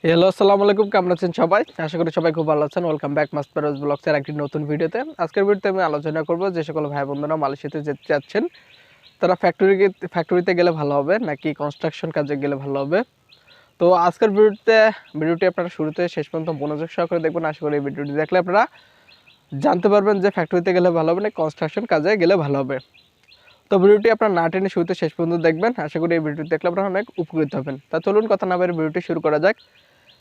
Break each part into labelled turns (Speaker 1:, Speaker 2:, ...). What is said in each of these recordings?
Speaker 1: Hello, আসসালামু আলাইকুম। কেমন আছেন সবাই? আশা করি সবাই খুব ভালো আছেন। ওয়েলকাম ব্যাক মাসud ব্লগসের একটি নতুন ভিডিওতে। আজকের ভিডিওতে আমি আলোচনা করব যে সকল ভাই বোনেরা মালয়েশিয়াতে যেতে চাচ্ছেন, তারা ফ্যাক্টরিতে গেলে ভালো হবে নাকি কনস্ট্রাকশন কাজে গেলে ভালো হবে। তো আজকের ভিডিওটি আপনারা শুরু থেকে শেষ পর্যন্ত মনোযোগ সহকারে দেখবেন। আশা করি এই ভিডিওটি দেখলে আপনারা জানতে পারবেন যে ফ্যাক্টরিতে গেলে ভালো হবে না কনস্ট্রাকশন কাজে গেলে ভালো হবে। তো ভিডিওটি আপনারা না টেনে শুরুতে শেষ পর্যন্ত দেখবেন। আশা করি এই ভিডিওটি দেখলে আপনারা অনেক উপকৃত হবেন। তা চলুন কথা না বলে ভিডিওটি শুরু করা যাক।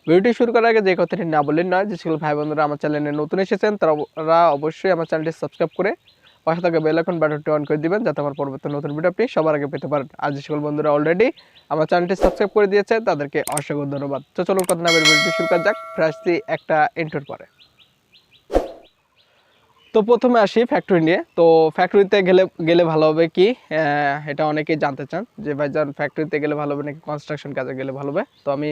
Speaker 1: ভিডিওটি শুরু করার আগে যে কথাটি না বললেন নয়, যে সকল ভাই বোনেরা আমার চ্যানেলে নতুন এসেছেন তারা অবশ্যই আমার চ্যানেলটি সাবস্ক্রাইব করে পাশে থাকা বেল আইকন বাটনটি অন করে দিবেন, যাতে আমার পরবর্তী নতুন ভিডিও আপনি সবার আগে পেতে পারেন। আর যে সকল বন্ধুরা অলরেডি আমার চ্যানেলটি সাবস্ক্রাইব করে দিয়েছে তাদেরকে অসংখ্য ধন্যবাদ। তো চলুন কথা না বলে ভিডিওটি শুরু করা যাক ফ্রেশলি একটা ইন্ট্রোর পরে। তো প্রথমে আসি ফ্যাক্টরি নিয়ে। তো ফ্যাক্টরিতে গেলে গেলে ভালো হবে কি, এটা অনেকেই জানতে চান যে ভাইজান ফ্যাক্টরিতে গেলে ভালো হবে নাকি কনস্ট্রাকশন কাজে গেলে ভালো হবে। তো আমি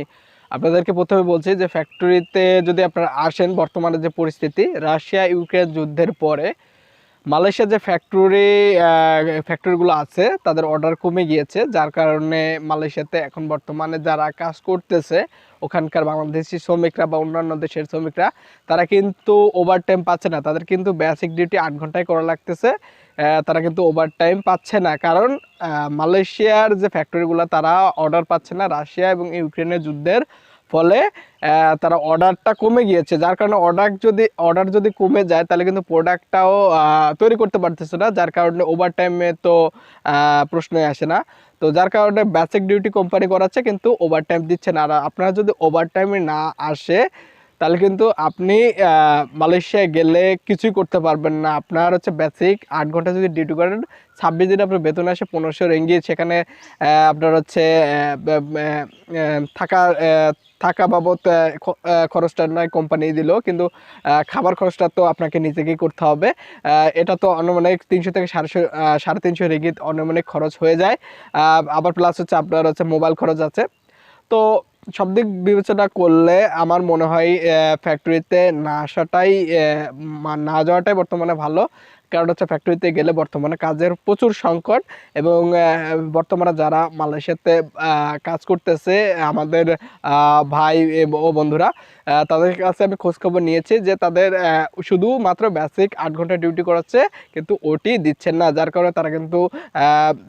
Speaker 1: আপনাদেরকে প্রথমে বলছি যে ফ্যাক্টরিতে যদি আপনারা আসেন, বর্তমানে যে পরিস্থিতি রাশিয়া ইউক্রেন যুদ্ধের পরে মালয়েশিয়া যে ফ্যাক্টরিগুলো আছে তাদের অর্ডার কমে গিয়েছে, যার কারণে মালয়েশিয়াতে এখন বর্তমানে যারা কাজ করতেছে ওখানকার বাংলাদেশি শ্রমিকরা বা অন্যান্য দেশের শ্রমিকরা তারা কিন্তু ওভারটাইম পাচ্ছে না। তাদের কিন্তু বেসিক ডিউটি 8 ঘন্টায় করা লাগতেছে। তারা কিন্তু ওভারটাইম পাচ্ছে না, কারণ মালয়েশিয়ার যে ফ্যাক্টরিগুলো তারা অর্ডার পাচ্ছে না রাশিয়া এবং ইউক্রেনের যুদ্ধের ফলে। তারা অর্ডারটা কমে গিয়েছে, যার কারণে অর্ডার যদি কমে যায় তাহলে কিন্তু প্রোডাক্টটাও তৈরি করতে পারতেছে না, যার কারণে ওভারটাইমে তো প্রশ্নই আসে না। তো যার কারণে বেসিক ডিউটি কোম্পানি করাচ্ছে কিন্তু ওভারটাইম দিচ্ছে না। আর আপনারা যদি ওভারটাইমে না আসে তাহলে কিন্তু আপনি মালয়েশিয়ায় গেলে কিছুই করতে পারবেন না। আপনার হচ্ছে বেসিক 8 ঘন্টা যদি ডিউটি করেন, 26 দিন আপনার বেতন আসে 1500 রিঙ্গিত। সেখানে আপনার হচ্ছে থাকা থাকা বাবদ খরচটা নয় কোম্পানি দিল, কিন্তু খাবার খরচটা তো আপনাকে নিজেকেই করতে হবে। এটা তো আনুমানিক 300 থেকে 350 রিঙ্গিত আনুমানিক খরচ হয়ে যায়। আবার প্লাস হচ্ছে আপনার হচ্ছে মোবাইল খরচ আছে। তো সব দিক বিবেচনা করলে আমার মনে হয় ফ্যাক্টরিতে না আসাটাই না যাওয়াটাই বর্তমানে ভালো। কারণ হচ্ছে ফ্যাক্টরিতে গেলে বর্তমানে কাজের প্রচুর সংকট, এবং বর্তমানে যারা মালয়েশিয়াতে কাজ করতেছে আমাদের ভাই ও বন্ধুরা, তাদের কাছে আমি খোঁজখবর নিয়েছি যে তাদের শুধুমাত্র বেসিক 8 ঘন্টা ডিউটি করাচ্ছে, কিন্তু ওটি দিচ্ছেন না, যার কারণে তারা কিন্তু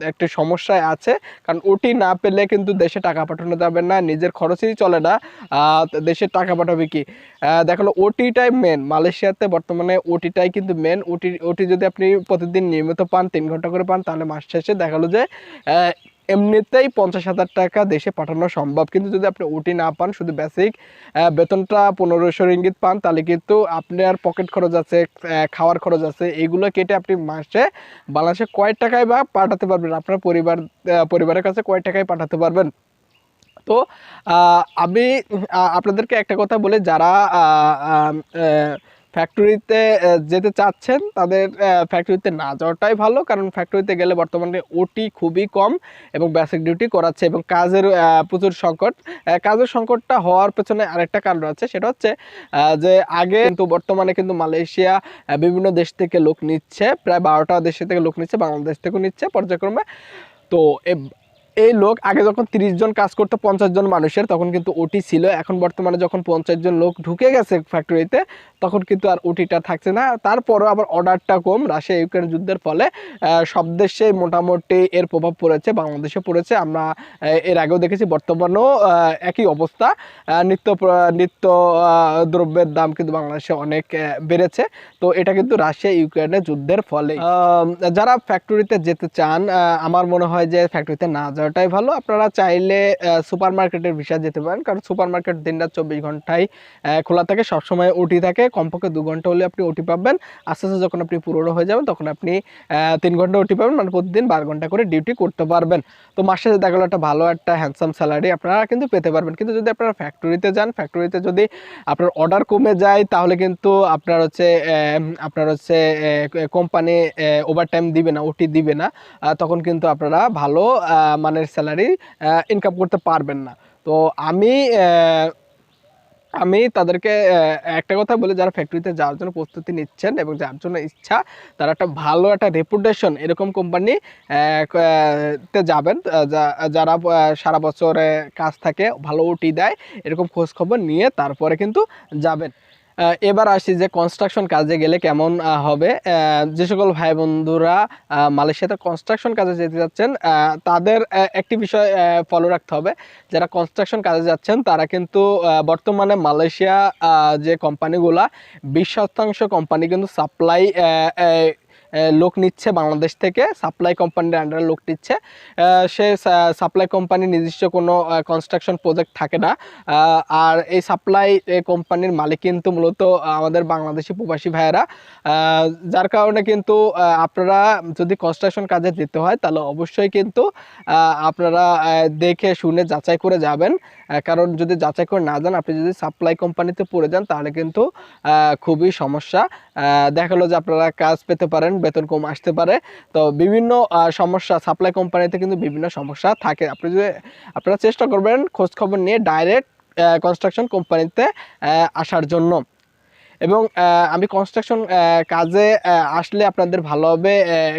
Speaker 1: একটি সমস্যায় আছে। কারণ ওটি না পেলে কিন্তু দেশে টাকা পাঠানো যাবে না, নিজের খরচই চলে না, দেশে টাকা পাঠাবে কি। দেখালো ওটিটাই মেন মালয়েশিয়াতে বর্তমানে, ওটিটাই কিন্তু মেন। ওটি যদি আপনি প্রতিদিন নিয়মিত পান, 3 ঘন্টা করে পান, তাহলে মাস শেষে দেখালো যে এমনিতেই 50,000 টাকা দেশে পাঠানো সম্ভব। কিন্তু যদি আপনি ওটি না পান, শুধু বেসিক বেতনটা 1500 রিঙ্গিত পান, তাহলে কিন্তু আপনার পকেট খরচ আছে, খাওয়ার খরচ আছে, এইগুলো কেটে আপনি মাসে বাংলাদেশে কয় টাকায় বা পাঠাতে পারবেন, আপনার পরিবারের কাছে কয় টাকায় পাঠাতে পারবেন। তো আমি আপনাদেরকে একটা কথা বলি, যারা ফ্যাক্টরিতে যেতে চাচ্ছেন তাদের ফ্যাক্টরিতে না যাওয়াটাই ভালো। কারণ ফ্যাক্টরিতে গেলে বর্তমানে ওটি খুবই কম এবং বেসিক ডিউটি করাচ্ছে, এবং কাজের প্রচুর সংকট। কাজের সংকটটা হওয়ার পেছনে আরেকটা কারণ আছে, সেটা হচ্ছে যে আগে কিন্তু বর্তমানে কিন্তু মালয়েশিয়া বিভিন্ন দেশ থেকে লোক নিচ্ছে, প্রায় 12টা দেশ থেকে লোক নিচ্ছে, বাংলাদেশ থেকেও নিচ্ছে পর্যায়ক্রমে। তো এই লোক আগে যখন 30 জন কাজ করতো 50 জন মানুষের, তখন কিন্তু ওটি ছিল। এখন বর্তমানে যখন 50 জন লোক ঢুকে গেছে ফ্যাক্টরিতে, তখন কিন্তু আর ওটিটা থাকছে না। তারপরও আবার অর্ডারটা কম রাশিয়া ইউক্রেন যুদ্ধের ফলে। সব দেশে মোটামুটি এর প্রভাব পড়েছে, বাংলাদেশে পড়েছে। আমরা এর আগেও দেখেছি, বর্তমানেও একই অবস্থা। নিত্য দ্রব্যের দাম কিন্তু বাংলাদেশে অনেক বেড়েছে। তো এটা কিন্তু রাশিয়া ইউক্রেনের যুদ্ধের ফলে। যারা ফ্যাক্টরিতে যেতে চান, আমার মনে হয় যে ফ্যাক্টরিতে না যাওয়াটাই ভালো। আপনারা চাইলে সুপার মার্কেটের ভিসা যেতে পারেন, কারণ সুপার মার্কেট দিনরাত 24 ঘন্টায় খোলা থাকে, সবসময় ওটি থাকে। কমপক্ষে 2 ঘন্টা হলে আপনি ওটি পাবেন। আস্তে আস্তে যখন আপনি পুরনো হয়ে যাবেন তখন আপনি 3 ঘন্টা ওটি পাবেন, মানে প্রতিদিন 12 ঘন্টা করে ডিউটি করতে পারবেন। তো মাসে দেখা গেলো একটা ভালো একটা হ্যান্ডসাম স্যালারি আপনারা কিন্তু পেতে পারবেন। কিন্তু যদি আপনারা ফ্যাক্টরিতে যান, ফ্যাক্টরিতে যদি আপনার অর্ডার কমে যায়, তাহলে কিন্তু আপনার হচ্ছে কোম্পানি ওভারটাইম দিবে না, ওটি দিবে না। তখন কিন্তু আপনারা ভালো মানের স্যালারি ইনকাম করতে পারবেন না। তো আমি আমি তাদেরকে একটা কথা বলি, যারা ফ্যাক্টরিতে যাওয়ার জন্য প্রস্তুতি নিচ্ছেন এবং যার জন্য ইচ্ছা, তারা একটা ভালো একটা রেপুটেশন এরকম কোম্পানি তে যাবেন, যারা সারা বছরে কাজ থাকে, ভালো ওটি দেয়, এরকম খোঁজ খবর নিয়ে তারপরে কিন্তু যাবেন। এবার আসি যে কনস্ট্রাকশন কাজে গেলে কেমন হবে। যে সকল ভাই বন্ধুরা মালয়েশিয়াতে কনস্ট্রাকশন কাজে যেতে যাচ্ছেন, তাদের একটি বিষয় ফলো রাখতে হবে। যারা কনস্ট্রাকশন কাজে যাচ্ছেন তারা কিন্তু বর্তমানে মালয়েশিয়া যে কোম্পানিগুলা 20% কোম্পানি কিন্তু সাপ্লাই লোক নিচ্ছে বাংলাদেশ থেকে, সাপ্লাই কোম্পানির আন্ডারে লোক নিচ্ছে। সে সাপ্লাই কোম্পানির নিজস্ব কোনো কনস্ট্রাকশন প্রজেক্ট থাকে না। আর এই সাপ্লাই কোম্পানির মালিক কিন্তু মূলত আমাদের বাংলাদেশি প্রবাসী ভাইয়েরা, যার কারণে কিন্তু আপনারা যদি কনস্ট্রাকশন কাজে যেতে হয় তাহলে অবশ্যই কিন্তু আপনারা দেখে শুনে যাচাই করে যাবেন। কারণ যদি যাচাই করে না যান, আপনি যদি সাপ্লাই কোম্পানিতে পড়ে যান তাহলে কিন্তু খুবই সমস্যা। দেখা গেলো যে আপনারা কাজ পেতে পারেন, বেতন কম আসতে পারে। তো বিভিন্ন সমস্যা সাপ্লাই কোম্পানিতে কিন্তু বিভিন্ন সমস্যা থাকে। আপনারা চেষ্টা করবেন খোঁজ খবর নিয়ে ডাইরেক্ট কনস্ট্রাকশন কোম্পানিতে আসার জন্য। এবং আমি কনস্ট্রাকশন কাজে আসলে আপনাদের ভালো হবে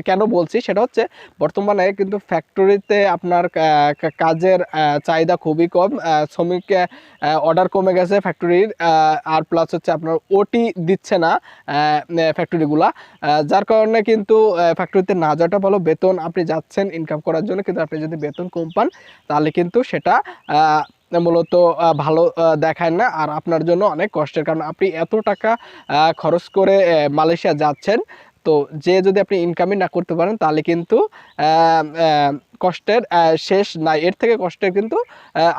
Speaker 1: কেন বলছি, সেটা হচ্ছে বর্তমানে কিন্তু ফ্যাক্টরিতে আপনার কাজের চাহিদা খুবই কম, শ্রমিক অর্ডার কমে গেছে ফ্যাক্টরির, আর প্লাস হচ্ছে আপনার ওটি দিচ্ছে না ফ্যাক্টরিগুলা, যার কারণে কিন্তু ফ্যাক্টরিতে না যাওয়াটা ভালো। বেতন আপনি যাচ্ছেন ইনকাম করার জন্য, কিন্তু আপনি যদি বেতন কম পান তাহলে কিন্তু সেটা মূলত ভালো দেখায় না, আর আপনার জন্য অনেক কষ্টের। কারণ আপনি এত টাকা খরচ করে মালয়েশিয়া যাচ্ছেন, তো যে যদি আপনি ইনকামই না করতে পারেন তাহলে কিন্তু কষ্টের শেষ নাই, এর থেকে কষ্টের কিন্তু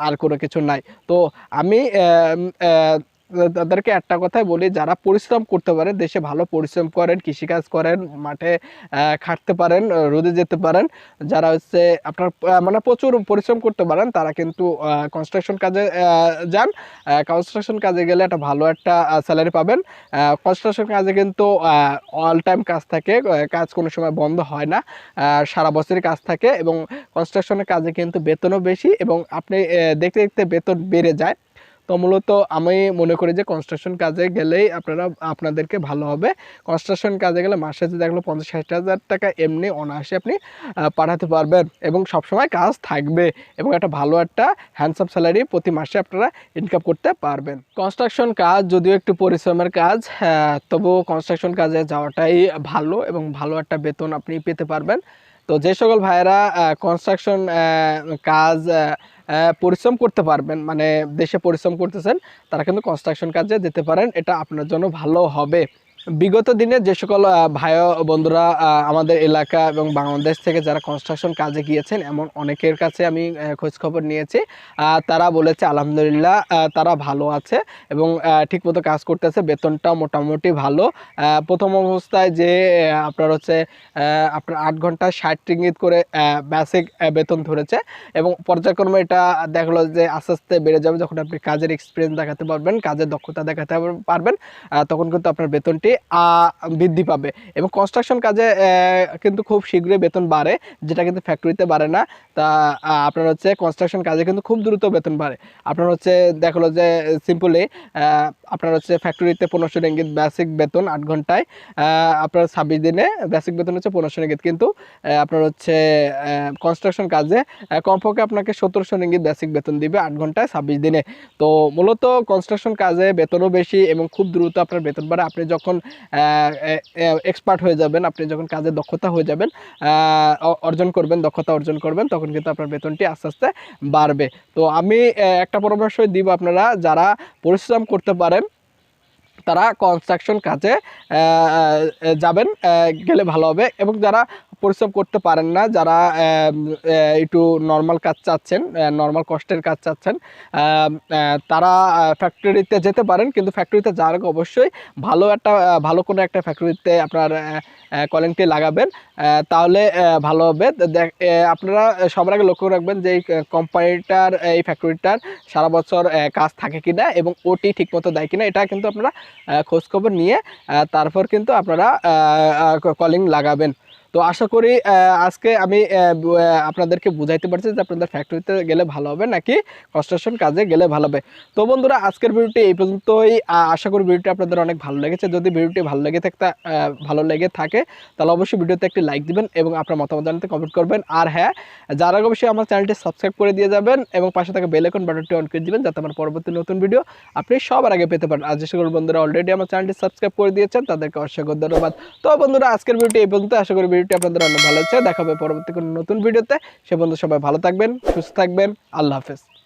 Speaker 1: আর কোনো কিছু নাই। তো আমি তাদেরকে একটা কথাই বলি, যারা পরিশ্রম করতে পারেন, দেশে ভালো পরিশ্রম করেন, কৃষিকাজ করেন, মাঠে খাটতে পারেন, রোদে যেতে পারেন, যারা হচ্ছে আপনার মানে প্রচুর পরিশ্রম করতে পারেন, তারা কিন্তু কনস্ট্রাকশন কাজে যান। কনস্ট্রাকশন কাজে গেলে একটা ভালো একটা স্যালারি পাবেন। কনস্ট্রাকশন কাজে কিন্তু অল টাইম কাজ থাকে, কাজ কোনো সময় বন্ধ হয় না, সারা বছরই কাজ থাকে। এবং কনস্ট্রাকশনের কাজে কিন্তু বেতনও বেশি, এবং আপনি দেখতে দেখতে বেতন বেড়ে যায়। তো মূলত আমি মনে করি যে কনস্ট্রাকশন কাজে গেলেই আপনাদেরকে ভালো হবে। কনস্ট্রাকশন কাজে গেলে মাসে যদি দেখলো 50-60 হাজার টাকা এমনি অনায়াসে আপনি পাঠাতে পারবেন, এবং সবসময় কাজ থাকবে, এবং একটা ভালো একটা হ্যান্ডসাম স্যালারি প্রতি মাসে আপনারা ইনকাম করতে পারবেন। কনস্ট্রাকশন কাজ যদিও একটু পরিশ্রমের কাজ, তবুও কনস্ট্রাকশন কাজে যাওয়াটাই ভালো, এবং ভালো একটা বেতন আপনি পেতে পারবেন। তো যে সকল ভাইয়েরা কনস্ট্রাকশন কাজ পরিশ্রম করতে পারবেন, মানে দেশে পরিশ্রম করতেছেন, তারা কিন্তু কনস্ট্রাকশন কাজে যেতে পারেন, এটা আপনার জন্য ভালো হবে। বিগত দিনে যে সকল ভাই বন্ধুরা আমাদের এলাকা এবং বাংলাদেশ থেকে যারা কনস্ট্রাকশন কাজে গিয়েছেন, এমন অনেকের কাছে আমি খোঁজখবর নিয়েছি, তারা বলেছে আলহামদুলিল্লাহ তারা ভালো আছে এবং ঠিকমতো কাজ করতেছে, বেতনটাও মোটামুটি ভালো। প্রথম অবস্থায় যে আপনার হচ্ছে আপনার 8 ঘন্টায় 60 রিঙ্গিত করে বেসিক বেতন ধরেছে, এবং পর্যায়ক্রমে এটা দেখলো যে আস্তে আস্তে বেড়ে যাবে। যখন আপনি কাজের এক্সপিরিয়েন্স দেখাতে পারবেন, কাজের দক্ষতা দেখাতে পারবেন, তখন কিন্তু আপনার বেতনটি বৃদ্ধি পাবে। এবং কনস্ট্রাকশন কাজে কিন্তু খুব শীঘ্রই বেতন বাড়ে, যেটা কিন্তু ফ্যাক্টরিতে বাড়ে না। তা আপনার হচ্ছে কনস্ট্রাকশন কাজে কিন্তু খুব দ্রুত বেতন বাড়ে। আপনার হচ্ছে দেখলো যে সিম্পলি আপনার হচ্ছে ফ্যাক্টরিতে 1500 রিঙ্গিত বেসিক বেতন 8 ঘন্টায়, আপনার 26 দিনে বেসিক বেতন হচ্ছে 1500 রিঙ্গিত, কিন্তু আপনার হচ্ছে কনস্ট্রাকশন কাজে কমপক্ষে আপনাকে 1700 রিঙ্গিত বেসিক বেতন দিবে 8 ঘন্টায় 26 দিনে। তো মূলত কনস্ট্রাকশন কাজে বেতনও বেশি এবং খুব দ্রুত আপনার বেতন বাড়ে। আপনি যখন এক্সপার্ট হয়ে যাবেন, আপনি যখন কাজে দক্ষতা হয়ে যাবেন, দক্ষতা অর্জন করবেন, তখন কিন্তু আপনার বেতনটি আস্তে আস্তে বাড়বে। তো আমি একটা পরামর্শ দিব, আপনারা যারা পরিশ্রম করতে পারেন তারা কনস্ট্রাকশন কাজে যাবেন, গেলে ভালো হবে। এবং যারা পরিশ্রম করতে পারেন না, যারা একটু নর্মাল কাজ চাচ্ছেন, নর্মাল কষ্টের কাজ চাচ্ছেন, তারা ফ্যাক্টরিতে যেতে পারেন। কিন্তু ফ্যাক্টরিতে যাওয়ার আগে অবশ্যই ভালো কোনো একটা ফ্যাক্টরিতে আপনার কলিংটি লাগাবেন, তাহলে ভালো হবে। আপনারা সবার আগে লক্ষ্য রাখবেন যে এই কোম্পানিটার, এই ফ্যাক্টরিটার সারা বছর কাজ থাকে কিনা এবং ওটি ঠিকমতো দেয় কিনা, এটা কিন্তু আপনারা খোঁজখবর নিয়ে তারপর কিন্তু আপনারা কলিং লাগাবেন। তো আশা করি আজকে আমি আপনাদেরকে বুঝাইতে পারছি যে আপনাদের ফ্যাক্টরিতে গেলে ভালো হবে নাকি কনস্ট্রাকশন কাজে গেলে ভালো হবে। তো বন্ধুরা আজকের ভিডিওটি এই পর্যন্তই। আশা করি ভিডিওটি আপনাদের অনেক ভালো লেগেছে। যদি ভিডিওটি ভালো লেগে থাকে তাহলে অবশ্যই ভিডিওতে একটি লাইক দিবেন এবং আপনার মতামত জানাতে কমেন্ট করবেন। আর হ্যাঁ, যারা অবশ্যই আমার চ্যানেলটি সাবস্ক্রাইব করে দিয়ে যাবেন এবং পাশে থাকা বেল আইকন বাটনটি অন করে দিবেন যাতে আমার পরবর্তী নতুন ভিডিও আপনি সবার আগে পেতে পারেন। আর যে সকল বন্ধুরা অলরেডি আমার চ্যানেলটি সাবস্ক্রাইব করে দিয়েছেন তাদেরকে অসংখ্য ধন্যবাদ। তো বন্ধুরা আজকের ভিডিওটি এই পর্যন্ত। আশা করি ভিডিওটি আপনাদের অনেক ভালো হচ্ছে। দেখা হবে পরবর্তী কোনো নতুন ভিডিওতে। সে বন্ধু সবাই ভালো থাকবেন, সুস্থ থাকবেন। আল্লাহ হাফেজ।